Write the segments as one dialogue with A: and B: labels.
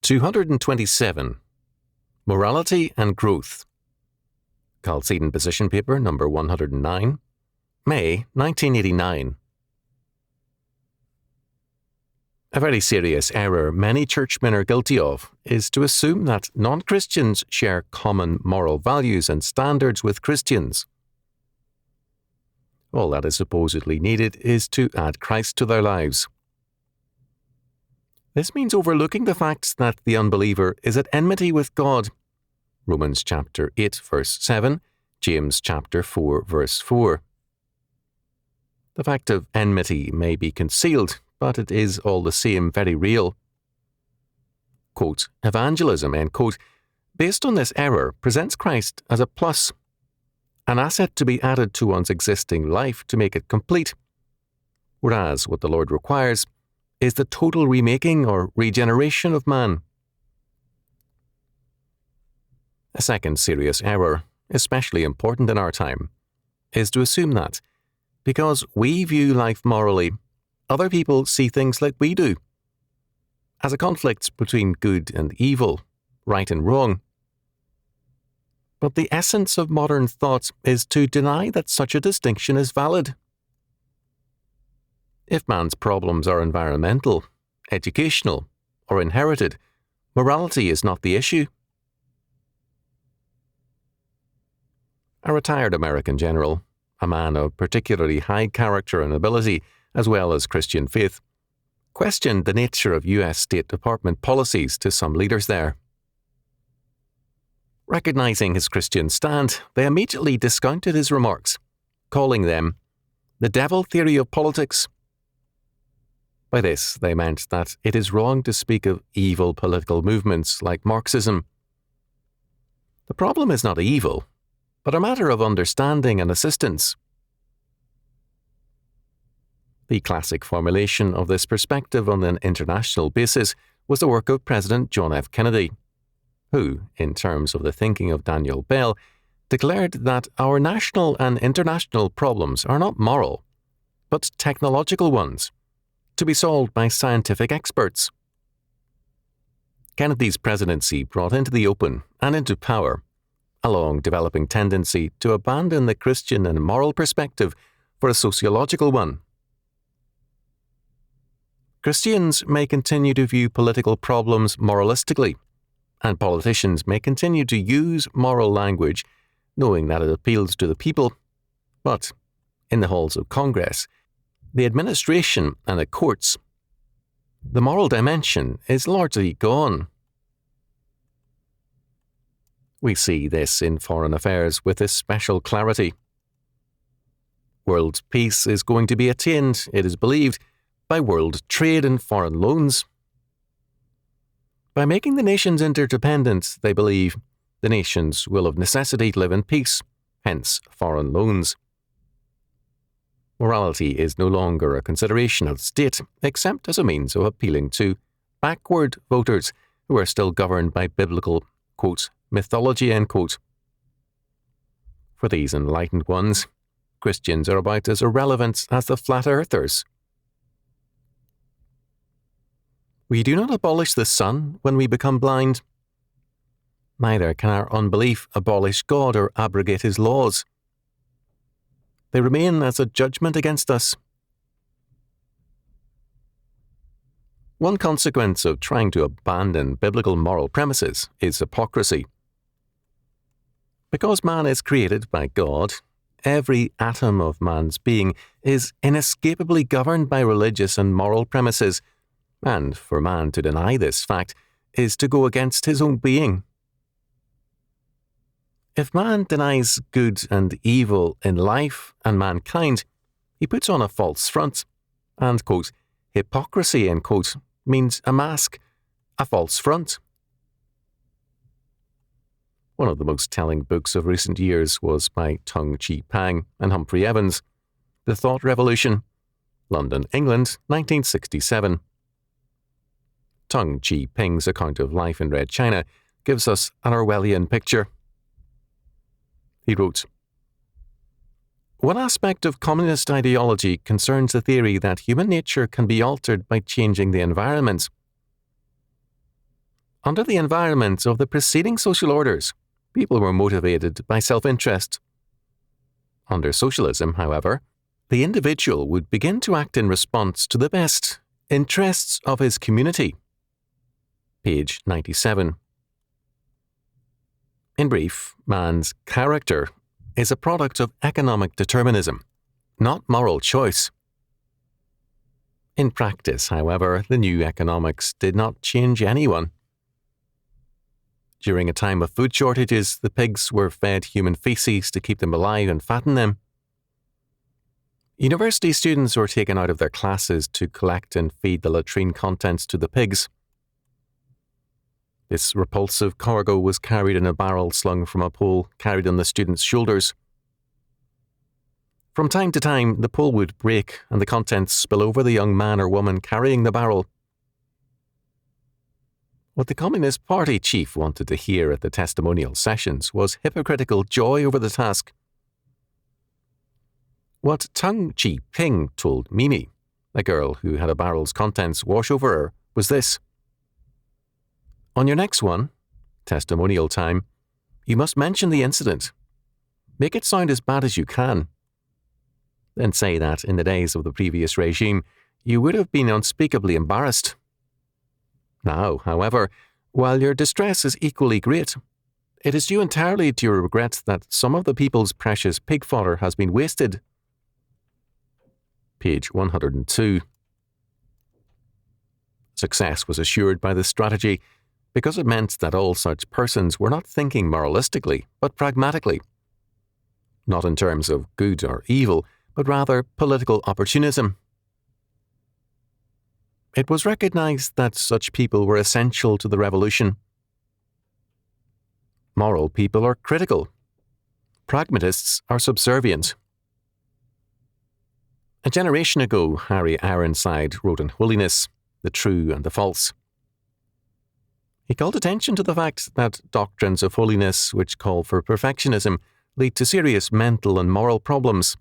A: 227. Morality and Growth. Chalcedon Position Paper number 109, May 1989. A very serious error many churchmen are guilty of is to assume that non-Christians share common moral values and standards with Christians. All that is supposedly needed is to add Christ to their lives. This means overlooking the fact that the unbeliever is at enmity with God. Romans chapter 8 verse 7, James chapter 4 verse 4. The fact of enmity may be concealed, but it is all the same very real. Quote, evangelism, end quote, based on this error, presents Christ as a plus, an asset to be added to one's existing life to make it complete, whereas what the Lord requires is the total remaking or regeneration of man. A second serious error, especially important in our time, is to assume that, because we view life morally, other people see things like we do, as a conflict between good and evil, right and wrong. But the essence of modern thought is to deny that such a distinction is valid. If man's problems are environmental, educational, or inherited, morality is not the issue. A retired American general, a man of particularly high character and ability, as well as Christian faith, questioned the nature of U.S. State Department policies to some leaders there. Recognizing his Christian stand, they immediately discounted his remarks, calling them the devil theory of politics. By this, they meant that it is wrong to speak of evil political movements like Marxism. The problem is not evil, but a matter of understanding and assistance. The classic formulation of this perspective on an international basis was the work of President John F. Kennedy, who, in terms of the thinking of Daniel Bell, declared that our national and international problems are not moral, but technological ones, to be solved by scientific experts. Kennedy's presidency brought into the open and into power a long-developing tendency to abandon the Christian and moral perspective for a sociological one. Christians may continue to view political problems moralistically, and politicians may continue to use moral language, knowing that it appeals to the people, but in the halls of Congress, the administration and the courts, the moral dimension is largely gone. We see this in foreign affairs with especial clarity. World peace is going to be attained, it is believed, by world trade and foreign loans. By making the nations interdependent, they believe, the nations will of necessity live in peace, hence foreign loans. Morality is no longer a consideration of the state, except as a means of appealing to backward voters who are still governed by biblical, quote, mythology, end quote. For these enlightened ones, Christians are about as irrelevant as the flat earthers. We do not abolish the sun when we become blind. Neither can our unbelief abolish God or abrogate his laws. They remain as a judgment against us. One consequence of trying to abandon biblical moral premises is hypocrisy. Because man is created by God, every atom of man's being is inescapably governed by religious and moral premises, and for man to deny this fact is to go against his own being. If man denies good and evil in life and mankind, he puts on a false front, and, quote, hypocrisy, end quote, means a mask, a false front. One of the most telling books of recent years was by Tung Chi Pang and Humphrey Evans, The Thought Revolution, London, England, 1967. Tung Chi Ping's account of life in Red China gives us an Orwellian picture. He wrote, one aspect of communist ideology concerns the theory that human nature can be altered by changing the environment. Under the environment of the preceding social orders, people were motivated by self-interest. Under socialism, however, the individual would begin to act in response to the best interests of his community. Page 97. In brief, man's character is a product of economic determinism, not moral choice. In practice, however, the new economics did not change anyone. During a time of food shortages, the pigs were fed human feces to keep them alive and fatten them. University students were taken out of their classes to collect and feed the latrine contents to the pigs. This repulsive cargo was carried in a barrel slung from a pole carried on the students' shoulders. From time to time, the pole would break and the contents spill over the young man or woman carrying the barrel. What the Communist Party chief wanted to hear at the testimonial sessions was hypocritical joy over the task. What Tang Chi Ping told Mimi, a girl who had a barrel's contents wash over her, was this: "On your next one, testimonial time, you must mention the incident. Make it sound as bad as you can. Then say that in the days of the previous regime, you would have been unspeakably embarrassed. Now, however, while your distress is equally great, it is due entirely to your regret that some of the people's precious pig fodder has been wasted." Page 102. Success was assured by this strategy because it meant that all such persons were not thinking moralistically, but pragmatically. Not in terms of good or evil, but rather political opportunism. It was recognized that such people were essential to the revolution. Moral people are critical. Pragmatists are subservient. A generation ago, Harry Ironside wrote on holiness, the true and the false. He called attention to the fact that doctrines of holiness which call for perfectionism lead to serious mental and moral problems.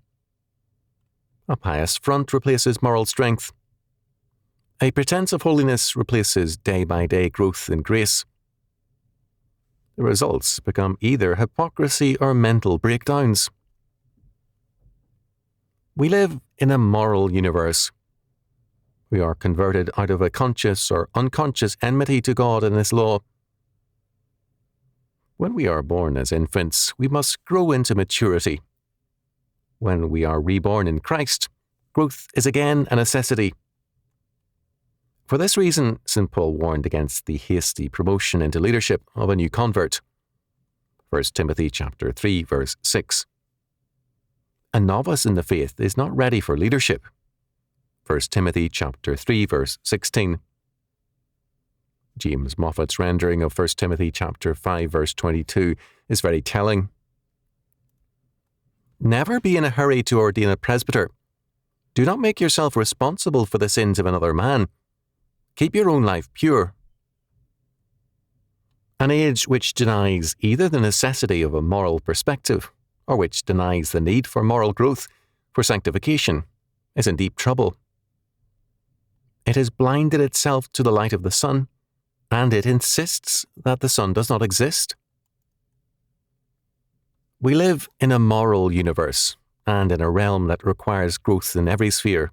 A: A pious front replaces moral strength. A pretense of holiness replaces day-by-day growth in grace. The results become either hypocrisy or mental breakdowns. We live in a moral universe. We are converted out of a conscious or unconscious enmity to God and His law. When we are born as infants, we must grow into maturity. When we are reborn in Christ, growth is again a necessity. For this reason, St. Paul warned against the hasty promotion into leadership of a new convert. 1 Timothy chapter 3, verse 6. A novice in the faith is not ready for leadership. 1 Timothy chapter 3, verse 16. James Moffat's rendering of 1 Timothy chapter 5, verse 22 is very telling. Never be in a hurry to ordain a presbyter. Do not make yourself responsible for the sins of another man. Keep your own life pure. An age which denies either the necessity of a moral perspective or which denies the need for moral growth, for sanctification, is in deep trouble. It has blinded itself to the light of the sun, and it insists that the sun does not exist. We live in a moral universe, and in a realm that requires growth in every sphere.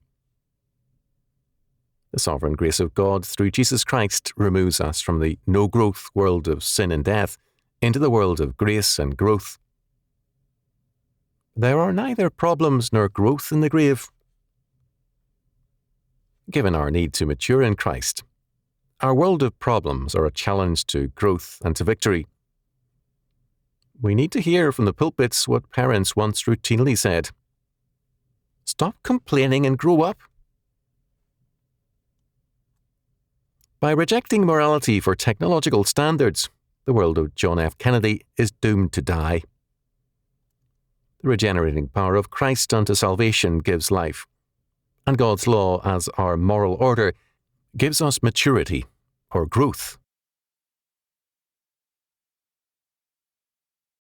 A: The sovereign grace of God through Jesus Christ removes us from the no-growth world of sin and death into the world of grace and growth. There are neither problems nor growth in the grave. Given our need to mature in Christ, our world of problems are a challenge to growth and to victory. We need to hear from the pulpits what parents once routinely said: "Stop complaining and grow up." By rejecting morality for technological standards, the world of John F. Kennedy is doomed to die. The regenerating power of Christ unto salvation gives life, and God's law as our moral order gives us maturity or growth.